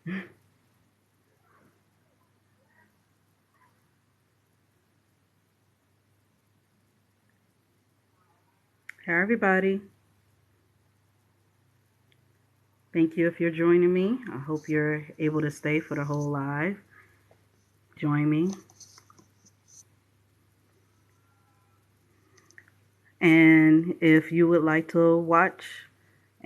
Hi, everybody. Thank you if you're joining me. I hope you're able to stay for the whole live. Join me. And if you would like to watch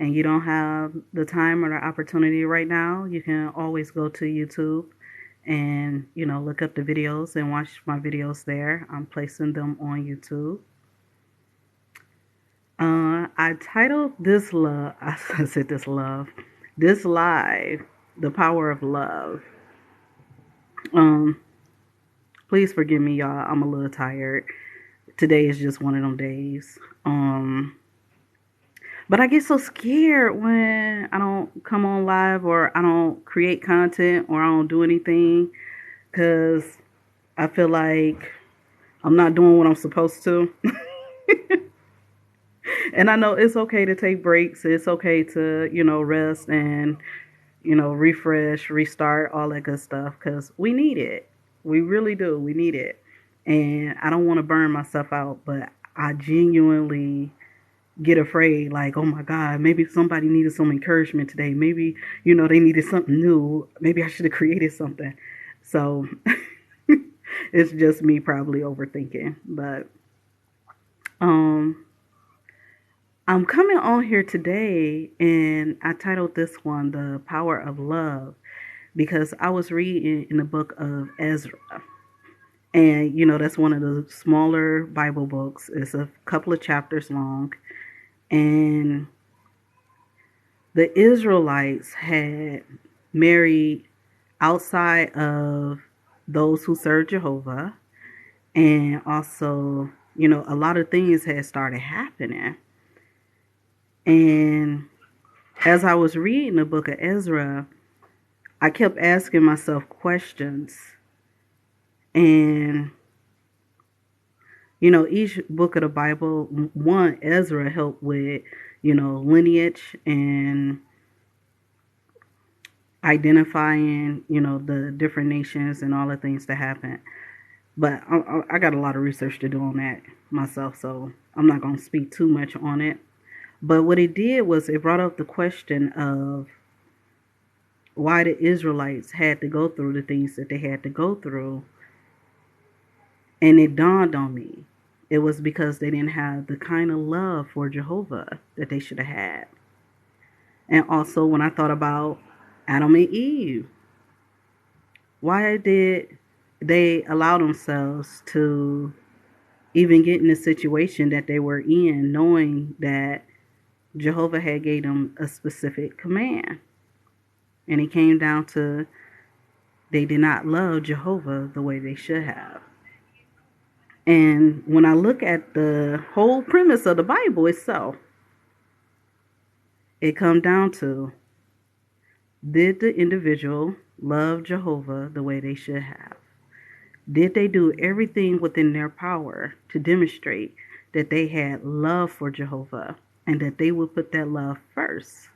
and you don't have the time or the opportunity right now, you can always go to YouTube and, look up the videos and watch my videos there. I'm placing them on YouTube. I titled this love, I said this live, The Power of Love. Um, Please forgive me, y'all. I'm a little tired. Today is just one of them days. But I get so scared when I don't come on live or I don't create content or I don't do anything because I feel like I'm not doing what I'm supposed to. And I know it's okay to take breaks. It's okay to, rest and, refresh, restart, all that good stuff because we need it. We really do. We need it. And I don't want to burn myself out, but I genuinely get afraid like, oh my God, maybe somebody needed some encouragement today. Maybe, they needed something new. Maybe I should have created something. So it's just me probably overthinking. But um I'm coming on here today and I titled this one The Power of Love because I was reading in the book of Ezra. And that's one of the smaller Bible books. It's a couple of chapters long. And the Israelites had married outside of those who served Jehovah. And also, a lot of things had started happening. And as I was reading the book of Ezra, I kept asking myself questions. And, each book of the Bible, one, Ezra helped with, lineage and identifying, the different nations and all the things that happen. But I got a lot of research to do on that myself, so I'm not going to speak too much on it. But what it did was it brought up the question of why the Israelites had to go through the things that they had to go through. And it dawned on me. It was because they didn't have the kind of love for Jehovah that they should have had. And also, when I thought about Adam and Eve, why did they allow themselves to even get in the situation that they were in, knowing that Jehovah had gave them a specific command? And it came down to they did not love Jehovah the way they should have. And when I look at the whole premise of the Bible itself, it comes down to, did the individual love Jehovah the way they should have? Did they do everything within their power to demonstrate that they had love for Jehovah and that they would put that love first?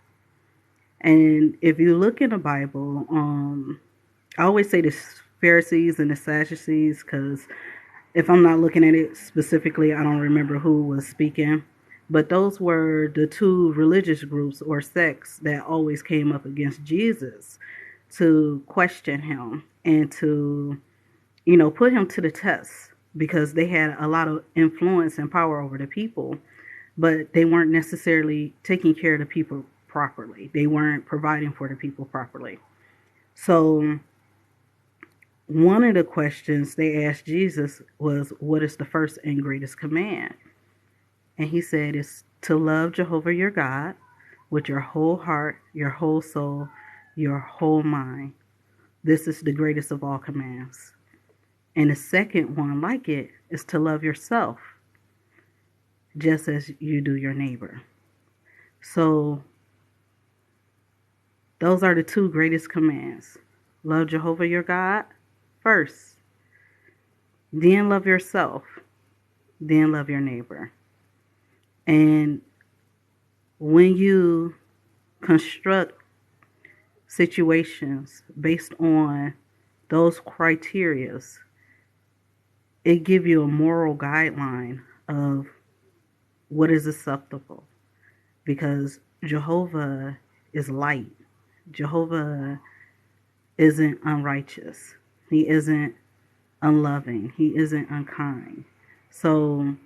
And if you look in the Bible, I always say the Pharisees and the Sadducees because if I'm not looking at it specifically, I don't remember who was speaking. But those were the two religious groups or sects that always came up against Jesus to question him and to, put him to the test because they had a lot of influence and power over the people, but they weren't necessarily taking care of the people properly. They weren't providing for the people properly. So one of the questions they asked Jesus was, what is the first and greatest command? And he said, it's to love Jehovah your God with your whole heart, your whole soul, your whole mind. This is the greatest of all commands. And the second one, like it, is to love yourself just as you do your neighbor. So those are the two greatest commands. Love Jehovah your God first, then love yourself, then love your neighbor. And when you construct situations based on those criterias, it give you a moral guideline of what is acceptable, because Jehovah is light. Jehovah isn't unrighteous. He isn't unloving. He isn't unkind. So,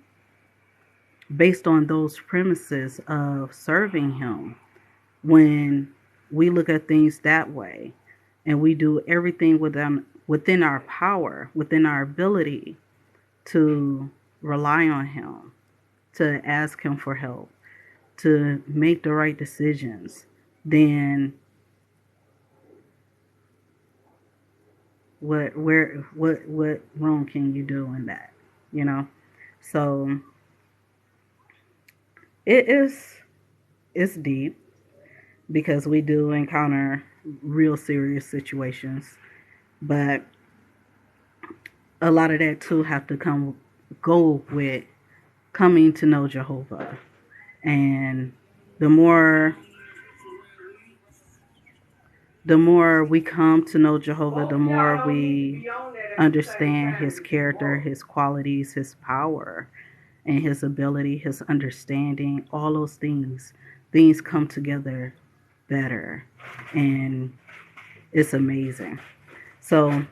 based on those premises of serving Him, when we look at things that way and we do everything within our power, within our ability to rely on Him, to ask Him for help, to make the right decisions, then what wrong can you do in that? You know? So it's deep, because we do encounter real serious situations, but a lot of that too have to go with coming to know Jehovah. And the more we come to know Jehovah, the more we understand His character, His qualities, His power, and His ability, His understanding. All those things come together better, and it's amazing. So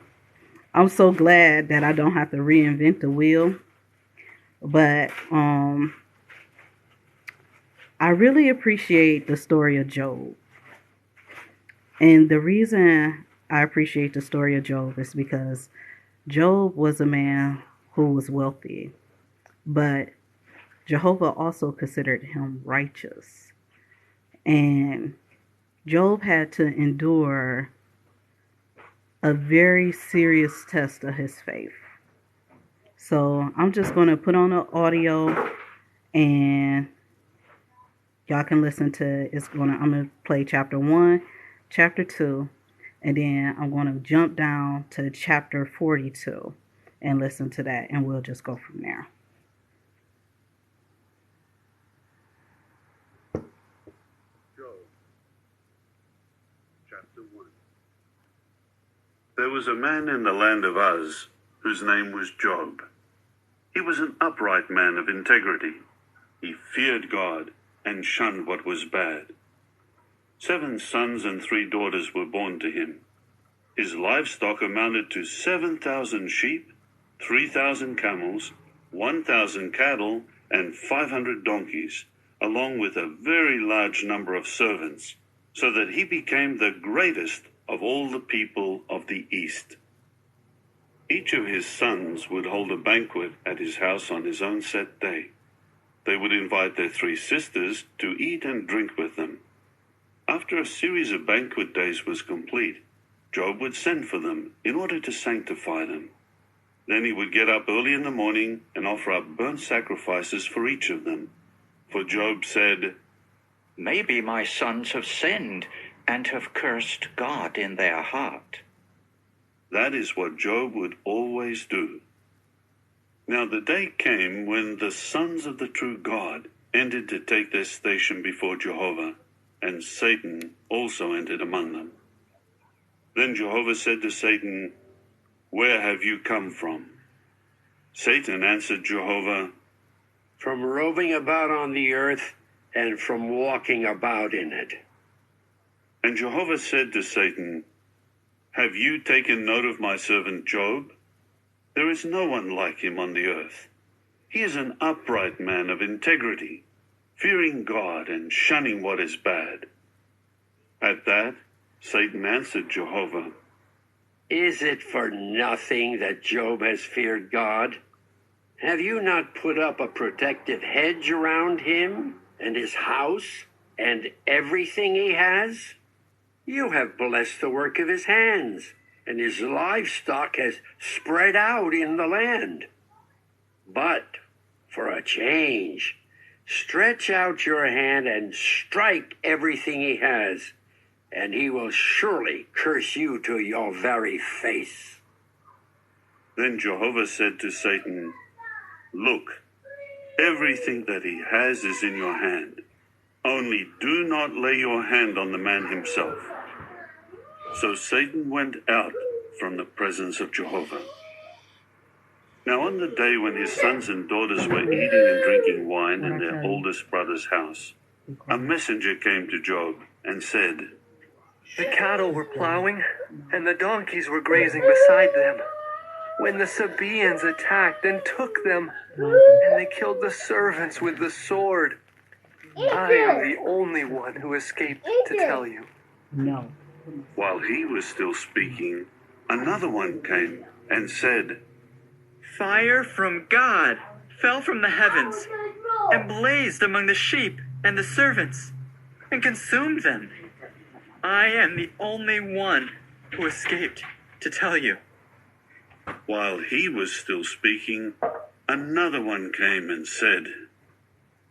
I'm so glad that I don't have to reinvent the wheel. But I really appreciate the story of Job. And the reason I appreciate the story of Job is because Job was a man who was wealthy, but Jehovah also considered him righteous. And Job had to endure a very serious test of his faith. So I'm just going to put on the audio and y'all can listen to I'm going to play chapter 1, chapter 2, and then I'm going to jump down to chapter 42 and listen to that, and we'll just go from there. Job, chapter 1. There was a man in the land of Uz whose name was Job. He was an upright man of integrity. He feared God and shunned what was bad. 7 sons and 3 daughters were born to him. His livestock amounted to 7,000 sheep, 3,000 camels, 1,000 cattle, and 500 donkeys, along with a very large number of servants, so that he became the greatest of all the people of the East. Each of his sons would hold a banquet at his house on his own set day. They would invite their 3 sisters to eat and drink with them. After a series of banquet days was complete, Job would send for them in order to sanctify them. Then he would get up early in the morning and offer up burnt sacrifices for each of them. For Job said, "Maybe my sons have sinned and have cursed God in their heart." That is what Job would always do. Now the day came when the sons of the true God entered to take their station before Jehovah, and Satan also entered among them. Then Jehovah said to Satan, "Where have you come from?" Satan answered Jehovah, "From roving about on the earth and from walking about in it." And Jehovah said to Satan, "Have you taken note of my servant Job? There is no one like him on the earth. He is an upright man of integrity, fearing God and shunning what is bad." At that, Satan answered Jehovah, "Is it for nothing that Job has feared God? Have you not put up a protective hedge around him and his house and everything he has? You have blessed the work of his hands, and his livestock has spread out in the land. But for a change, stretch out your hand and strike everything he has, and he will surely curse you to your very face." Then Jehovah said to Satan, "Look, everything that he has is in your hand. Only do not lay your hand on the man himself." So Satan went out from the presence of Jehovah. Now on the day when his sons and daughters were eating and drinking wine in their oldest brother's house, a messenger came to Job and said, The cattle were plowing, and the donkeys were grazing beside them, when the Sabaeans attacked and took them, and they killed the servants with the sword. I am the only one who escaped to tell you. No. While he was still speaking, another one came and said, Fire from God fell from the heavens and blazed among the sheep and the servants and consumed them. I am the only one who escaped to tell you. While he was still speaking, another one came and said,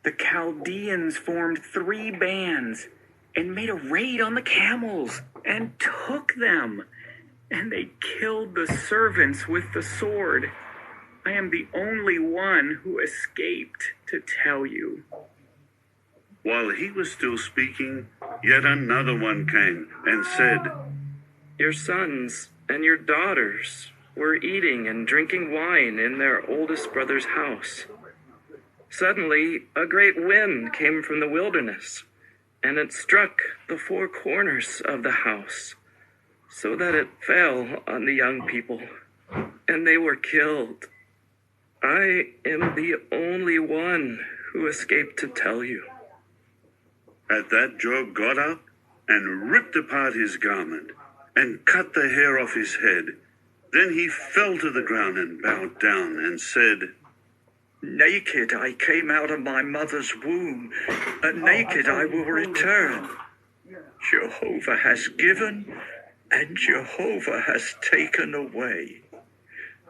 The Chaldeans formed 3 bands and made a raid on the camels and took them, and they killed the servants with the sword. I am the only one who escaped to tell you. While he was still speaking, yet another one came and said, Your sons and your daughters were eating and drinking wine in their oldest brother's house. Suddenly, a great wind came from the wilderness, and it struck the 4 corners of the house, so that it fell on the young people, and they were killed. I am the only one who escaped to tell you. At that Job got up and ripped apart his garment and cut the hair off his head. Then he fell to the ground and bowed down and said, Naked I came out of my mother's womb, and naked I will return. Jehovah has given, and Jehovah has taken away.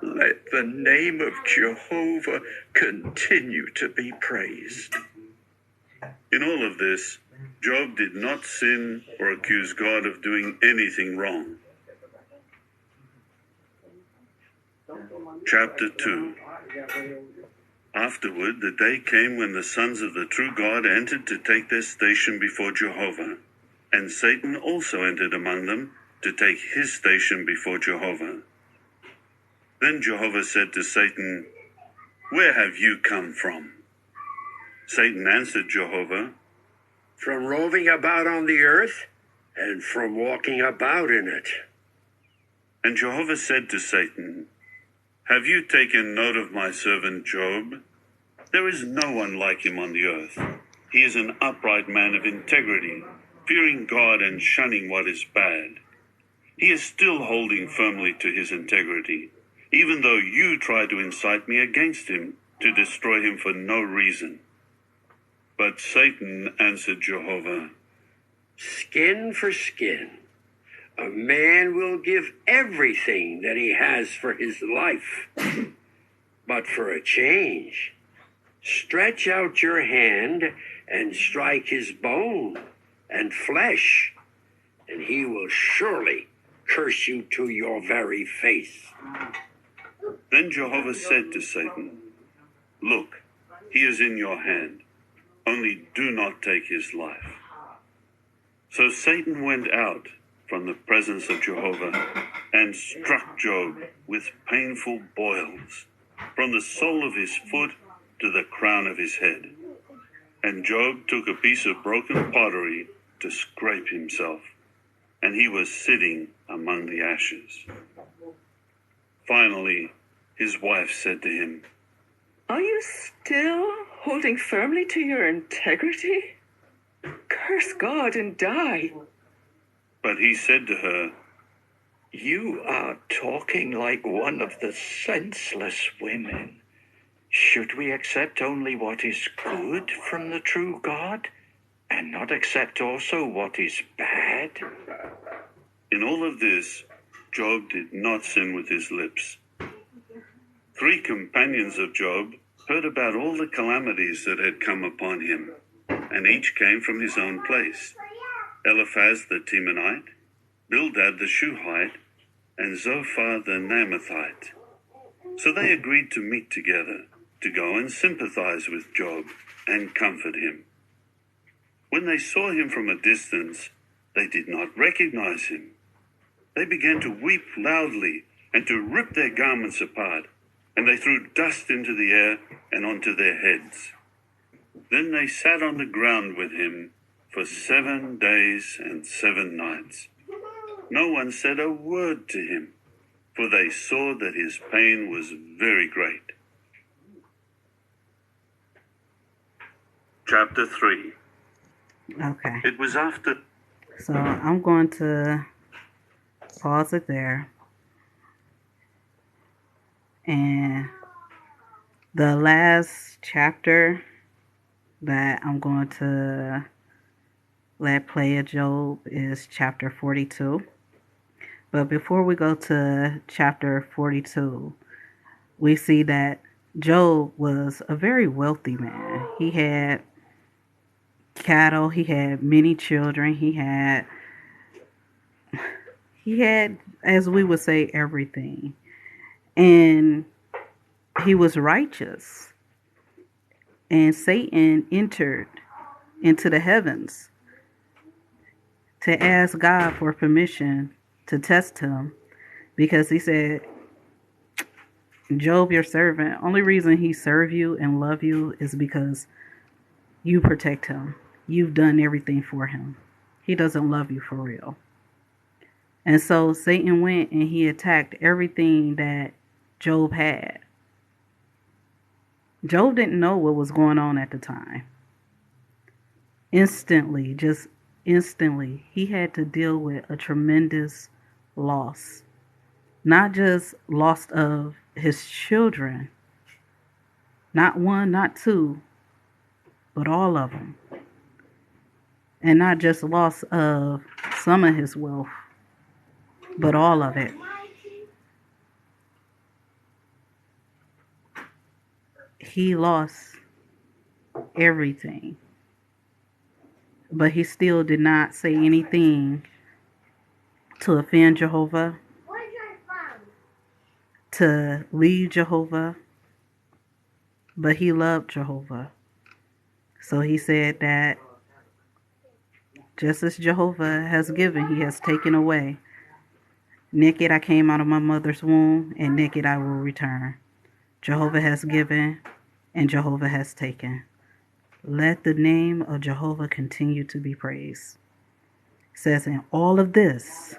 Let the name of Jehovah continue to be praised. In all of this, Job did not sin or accuse God of doing anything wrong. Chapter 2. Afterward, the day came when the sons of the true God entered to take their station before Jehovah, and Satan also entered among them to take his station before Jehovah. Then Jehovah said to Satan, Where have you come from? Satan answered Jehovah, From roving about on the earth and from walking about in it. And Jehovah said to Satan, Have you taken note of my servant Job? There is no one like him on the earth. He is an upright man of integrity, fearing God and shunning what is bad. He is still holding firmly to his integrity, even though you try to incite me against him to destroy him for no reason. But Satan answered Jehovah, Skin for skin. A man will give everything that he has for his life. But for a change, stretch out your hand and strike his bone and flesh, and he will surely curse you to your very face. Then Jehovah said to Satan, Look, he is in your hand. Only do not take his life. So Satan went out from the presence of Jehovah and struck Job with painful boils, from the sole of his foot to the crown of his head. And Job took a piece of broken pottery to scrape himself, and he was sitting among the ashes. Finally, his wife said to him, Are you still holding firmly to your integrity? Curse God and die. But he said to her, You are talking like one of the senseless women. Should we accept only what is good from the true God, and not accept also what is bad? In all of this, Job did not sin with his lips. 3 companions of Job heard about all the calamities that had come upon him, and each came from his own place. Eliphaz the Temanite, Bildad the Shuhite, and Zophar the Naamathite. So they agreed to meet together, to go and sympathize with Job and comfort him. When they saw him from a distance, they did not recognize him. They began to weep loudly and to rip their garments apart, and they threw dust into the air and onto their heads. Then they sat on the ground with him for 7 days and 7 nights. No one said a word to him, for they saw that his pain was very great. Chapter 3. Okay. It was after... So I'm going to pause it there. And the last chapter that I'm going to let play of Job is chapter 42. But before we go to chapter 42, we see that Job was a very wealthy man. He had cattle, he had many children, he had, as we would say, everything. And he was righteous. And Satan entered into the heavens to ask God for permission to test him, because he said, Job, your servant, only reason he serve you and love you is because you protect him. You've done everything for him. He doesn't love you for real. And so Satan went and he attacked everything that Job had. Job didn't know what was going on at the time. Instantly, he had to deal with a tremendous loss. Not just loss of his children, not one, not two, but all of them. And not just loss of some of his wealth, but all of it. He lost everything. But he still did not say anything to offend Jehovah, to leave Jehovah, but he loved Jehovah. So he said that just as Jehovah has given, he has taken away. Naked I came out of my mother's womb, and naked I will return. Jehovah has given, and Jehovah has taken. Let the name of Jehovah continue to be praised. It says, in all of this,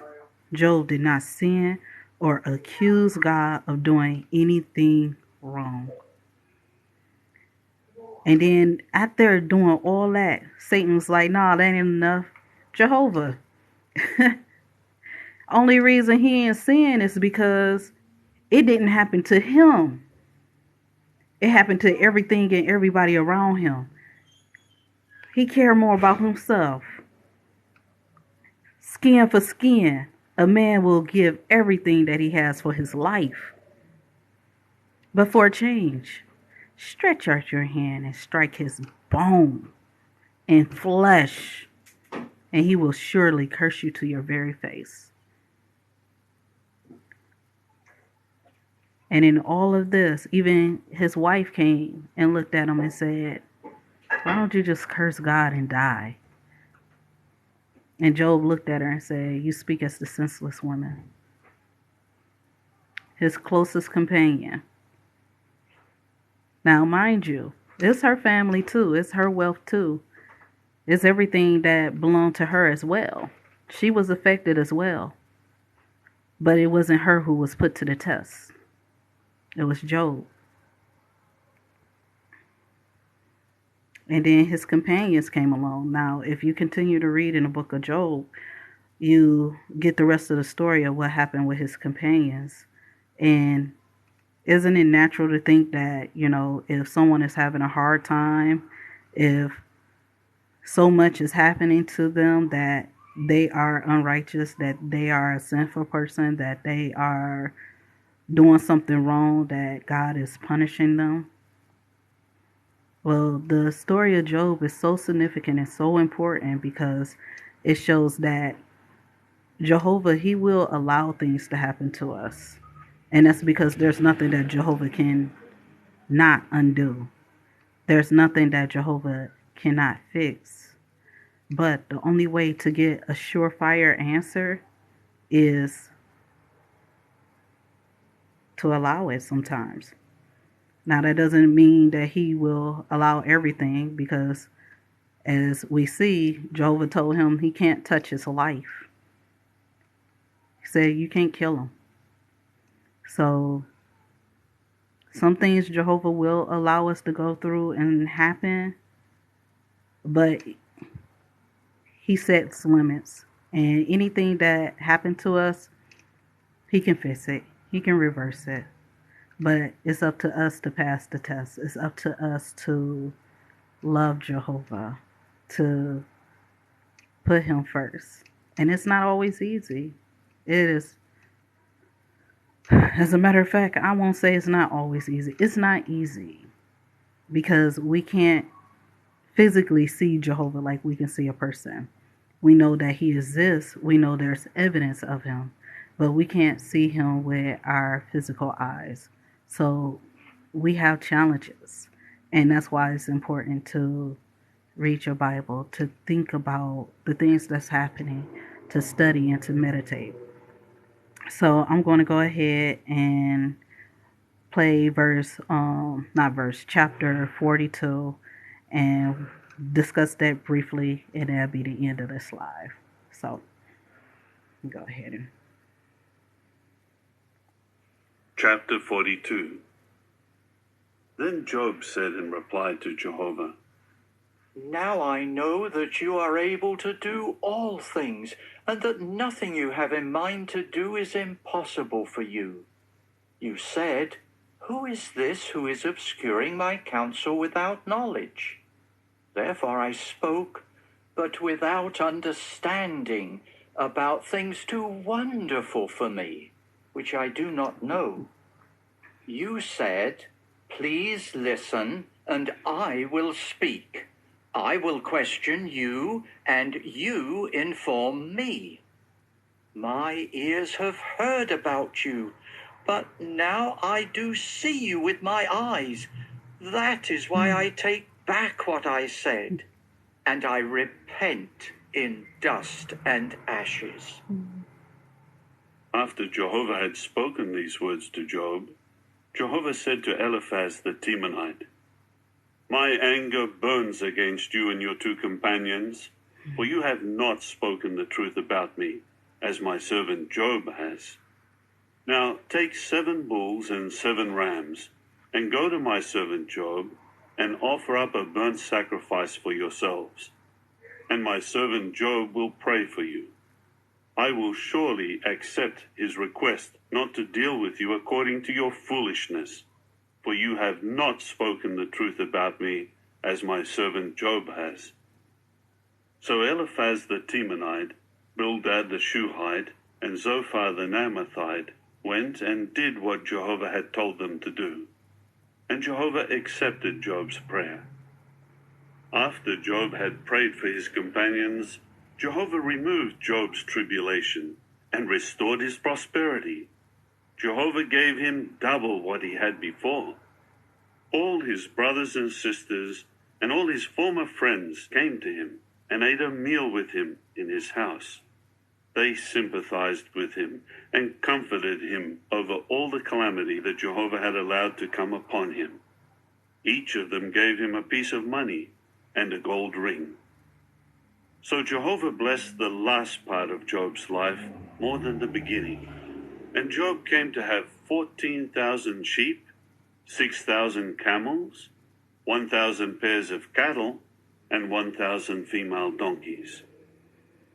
Job did not sin or accuse God of doing anything wrong. And then after doing all that, Satan was like, nah, that ain't enough. Jehovah. Only reason he ain't sin is because it didn't happen to him. It happened to everything and everybody around him. He cared more about himself. Skin for skin, a man will give everything that he has for his life. But for a change, stretch out your hand and strike his bone and flesh, and he will surely curse you to your very face. And in all of this, even his wife came and looked at him and said, why don't you just curse God and die? And Job looked at her and said, you speak as the senseless woman. His closest companion. Now, mind you, it's her family too. It's her wealth too. It's everything that belonged to her as well. She was affected as well. But it wasn't her who was put to the test. It was Job. And then his companions came along. Now, if you continue to read in the book of Job, you get the rest of the story of what happened with his companions. And isn't it natural to think that, if someone is having a hard time, if so much is happening to them that they are unrighteous, that they are a sinful person, that they are doing something wrong, that God is punishing them? Well, the story of Job is so significant and so important because it shows that Jehovah, he will allow things to happen to us. And that's because there's nothing that Jehovah can not undo. There's nothing that Jehovah cannot fix. But the only way to get a surefire answer is to allow it sometimes. Now, that doesn't mean that he will allow everything, because as we see, Jehovah told him he can't touch his life. He said, you can't kill him. So some things Jehovah will allow us to go through and happen, but he sets limits. And anything that happened to us, he can fix it. He can reverse it. But it's up to us to pass the test. It's up to us to love Jehovah, to put him first. And it's not always easy. It is. As a matter of fact, I won't say it's not always easy. It's not easy because we can't physically see Jehovah like we can see a person. We know that he exists. We know there's evidence of him, but we can't see him with our physical eyes. So we have challenges. And that's why it's important to read your Bible, to think about the things that's happening, to study and to meditate. So I'm going to go ahead and play chapter 42, and discuss that briefly, and that'll be the end of this live. So go ahead and. Chapter 42. Then Job said in reply to Jehovah, Now I know that you are able to do all things, and that nothing you have in mind to do is impossible for you. You said, Who is this who is obscuring my counsel without knowledge? Therefore I spoke, but without understanding, about things too wonderful for me, which I do not know. You said, Please listen, and I will speak. I will question you, and you inform me. My ears have heard about you, but now I do see you with my eyes. That is why I take back what I said, and I repent in dust and ashes. After Jehovah had spoken these words to Job, Jehovah said to Eliphaz the Temanite, My anger burns against you and your two companions, for you have not spoken the truth about me, as my servant Job has. Now take 7 bulls and 7 rams, and go to my servant Job, and offer up a burnt sacrifice for yourselves. And my servant Job will pray for you. I will surely accept his request not to deal with you according to your foolishness, for you have not spoken the truth about me, as my servant Job has. So Eliphaz the Temanite, Bildad the Shuhite, and Zophar the Naamathite went and did what Jehovah had told them to do. And Jehovah accepted Job's prayer. After Job had prayed for his companions, Jehovah removed Job's tribulation and restored his prosperity. Jehovah gave him double what he had before. All his brothers and sisters and all his former friends came to him and ate a meal with him in his house. They sympathized with him and comforted him over all the calamity that Jehovah had allowed to come upon him. Each of them gave him a piece of money and a gold ring. So Jehovah blessed the last part of Job's life more than the beginning. And Job came to have 14,000 sheep, 6,000 camels, 1,000 pairs of cattle, and 1,000 female donkeys.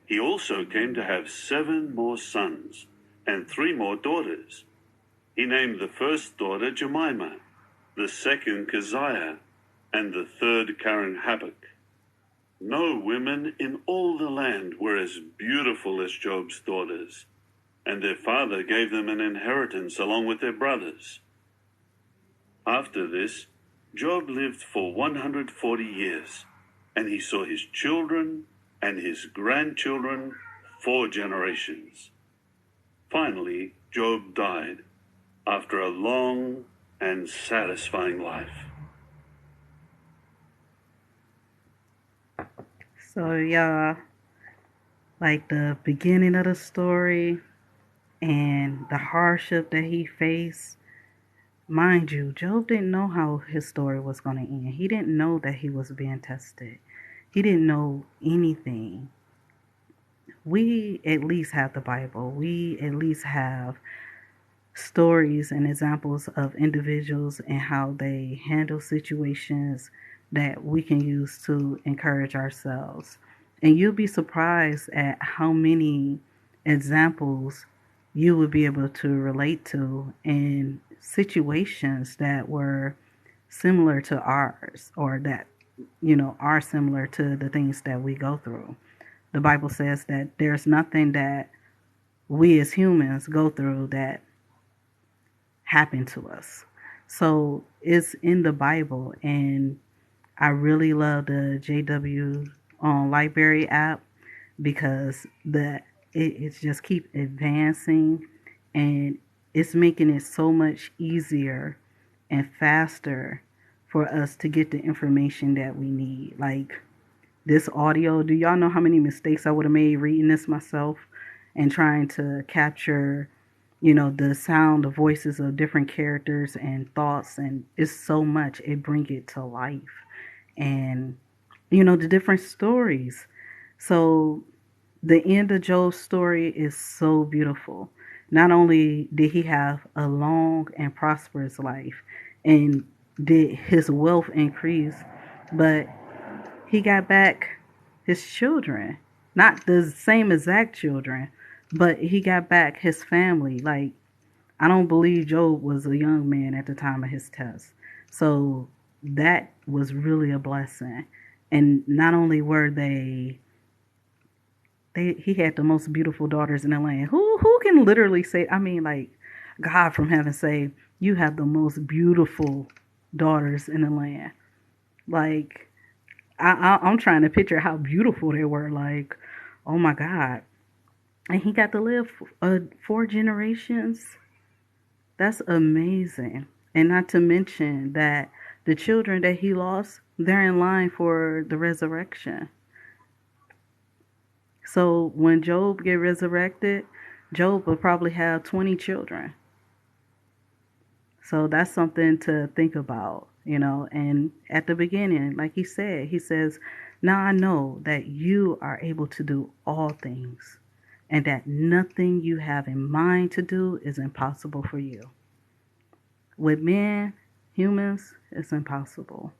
He also came to have 7 more sons and 3 more daughters. He named the first daughter Jemimah, the second Keziah, and the third Karen-Happuch. No women in all the land were as beautiful as Job's daughters, and their father gave them an inheritance along with their brothers. After this, Job lived for 140 years, and he saw his children and his grandchildren 4 generations. Finally, Job died after a long and satisfying life. So, yeah, like the beginning of the story, and the hardship that he faced. Mind you, Job didn't know how his story was going to end. He didn't know that he was being tested. He didn't know anything. We at least have the Bible. We at least have stories and examples of individuals and how they handle situations that we can use to encourage ourselves. And you'll be surprised at how many examples you would be able to relate to in situations that were similar to ours, or that, are similar to the things that we go through. The Bible says that there's nothing that we as humans go through that happened to us. So it's in the Bible, and I really love the JW Library app because it's just keep advancing, and it's making it so much easier and faster for us to get the information that we need. Like this audio, do y'all know how many mistakes I would have made reading this myself and trying to capture, the sound, the voices of different characters and thoughts, and it's so much, it bring it to life. And, the different stories. So the end of Job's story is so beautiful. Not only did he have a long and prosperous life and did his wealth increase, but he got back his children. Not the same exact children, but he got back his family. Like, I don't believe Job was a young man at the time of his test. So that was really a blessing. And not only were he had the most beautiful daughters in the land. Who can literally say, I mean, like, God from heaven say, you have the most beautiful daughters in the land. Like, I'm trying to picture how beautiful they were. Like, oh my God. And he got to live 4 generations. That's amazing. And not to mention that the children that he lost, they're in line for the resurrection. So when Job get resurrected, Job will probably have 20 children. So that's something to think about, And at the beginning, like he says, now I know that you are able to do all things, and that nothing you have in mind to do is impossible for you. With men, humans, it's impossible.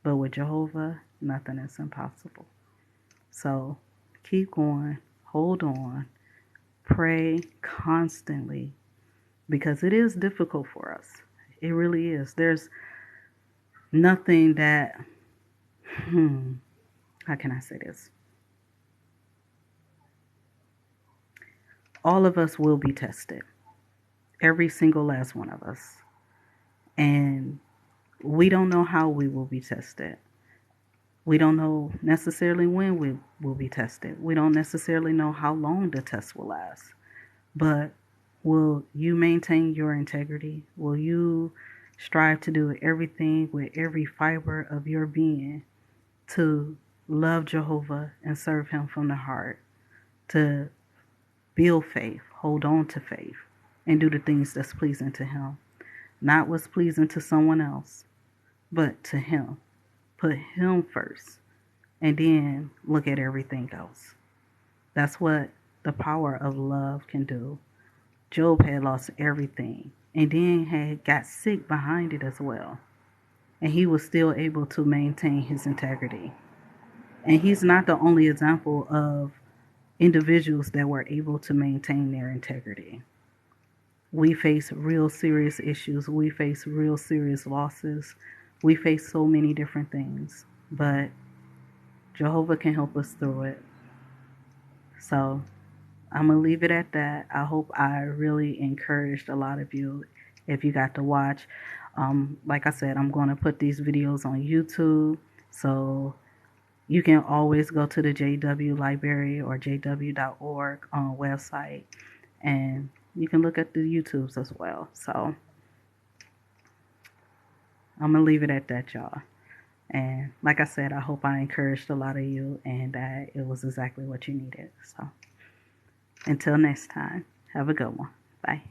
But with Jehovah, nothing is impossible. So keep going, hold on, pray constantly, because it is difficult for us. It really is. There's nothing that, how can I say this? All of us will be tested. Every single last one of us. And we don't know how we will be tested. We don't know necessarily when we will be tested. We don't necessarily know how long the test will last. But will you maintain your integrity? Will you strive to do everything with every fiber of your being to love Jehovah and serve him from the heart, to build faith, hold on to faith, and do the things that's pleasing to him? Not what's pleasing to someone else, but to him. Put him first, and then look at everything else. That's what the power of love can do. Job had lost everything, and then had got sick behind it as well. And he was still able to maintain his integrity. And he's not the only example of individuals that were able to maintain their integrity. We face real serious issues. We face real serious losses. We face so many different things. But Jehovah can help us through it. So I'm going to leave it at that. I hope I really encouraged a lot of you if you got to watch. Like I said, I'm going to put these videos on YouTube. So you can always go to the JW Library or jw.org website, and you can look at the YouTubes as well. So I'm going to leave it at that, y'all. And like I said, I hope I encouraged a lot of you and that it was exactly what you needed. So until next time, have a good one. Bye.